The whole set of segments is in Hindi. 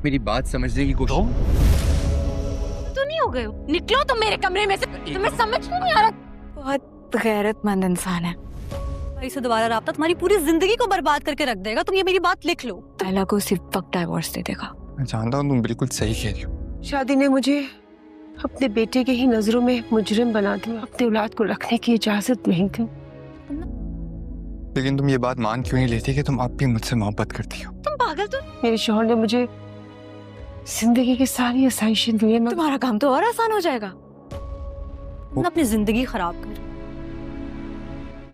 मेरी बात समझने की कोशिश। तो नहीं हो गए हो? निकलो तुम मेरे कमरे में से। तुम्हें समझ क्यों नहीं आ रहा? बहुत गैरतमंद इंसान है। भाई से दोबारा राब्ता तुम्हारी पूरी जिंदगी को बर्बाद करके रख देगा। तुम ये मेरी बात लिख लो। आयला को उसी वक्त डाइवोर्स दे देगा। मैं जानता हूँ तुम बिल्कुल सही कह रही हो। शादी ने मुझे अपने बेटे के ही नजरों में मुजरिम बना दिया। अपनी औलाद को रखने की इजाजत नहीं दी। लेकिन तुम ये बात मान क्यों नहीं लेती कि तुम अब भी मुझसे मोहब्बत करती हो? तुम पागल तो मेरे शौहर ने मुझे जिंदगी की सारी आसाइशें दी हैं। तुम्हारा काम तो और आसान हो जाएगा। तुम अपनी जिंदगी खराब कर।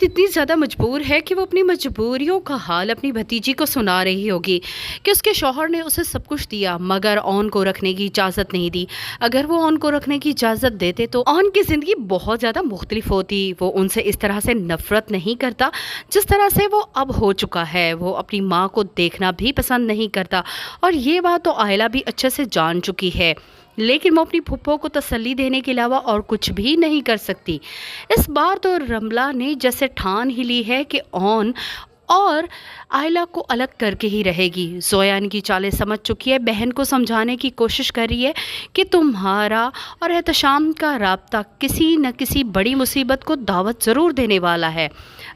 इतनी ज़्यादा मजबूर है कि वो अपनी मजबूरियों का हाल अपनी भतीजी को सुना रही होगी कि उसके शौहर ने उसे सब कुछ दिया मगर ऑन को रखने की इजाज़त नहीं दी। अगर वो ऑन को रखने की इजाज़त देते तो ऑन की ज़िंदगी बहुत ज़्यादा मुख्तलिफ होती। वो उनसे इस तरह से नफ़रत नहीं करता जिस तरह से वो अब हो चुका है। वो अपनी माँ को देखना भी पसंद नहीं करता और ये बात तो आयला भी अच्छे से जान चुकी है, लेकिन वो अपनी फुप्पो को तसल्ली देने के अलावा और कुछ भी नहीं कर सकती। इस बार तो रमला ने जैसे ठान ही ली है कि ऑन और आयला को अलग करके ही रहेगी। जोया इनकी चालें समझ चुकी है, बहन को समझाने की कोशिश कर रही है कि तुम्हारा और एहतशाम का राब्ता किसी न किसी बड़ी मुसीबत को दावत ज़रूर देने वाला है।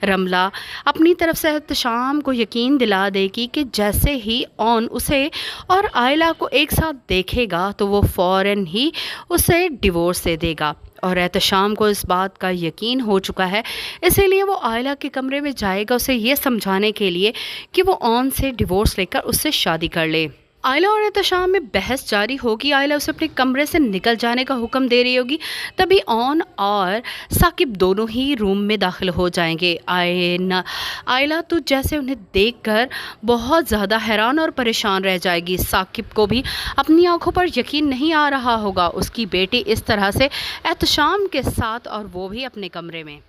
रमला अपनी तरफ से एहतशाम को यकीन दिला देगी कि जैसे ही ऑन उसे और आयला को एक साथ देखेगा तो वो फ़ौरन ही उसे डिवोर्स दे देगा और एहतशाम को इस बात का यकीन हो चुका है। इसीलिए वो आयला के कमरे में जाएगा उसे ये समझाने के लिए कि वो ऑन से डिवोर्स लेकर उससे शादी कर ले। आयला और एहतशाम में बहस जारी होगी। आयला उसे अपने कमरे से निकल जाने का हुक्म दे रही होगी, तभी ऑन और साकिब दोनों ही रूम में दाखिल हो जाएंगे। आयला तो जैसे उन्हें देखकर बहुत ज़्यादा हैरान और परेशान रह जाएगी। साकिब को भी अपनी आंखों पर यकीन नहीं आ रहा होगा, उसकी बेटी इस तरह से एहतशाम के साथ और वो भी अपने कमरे में।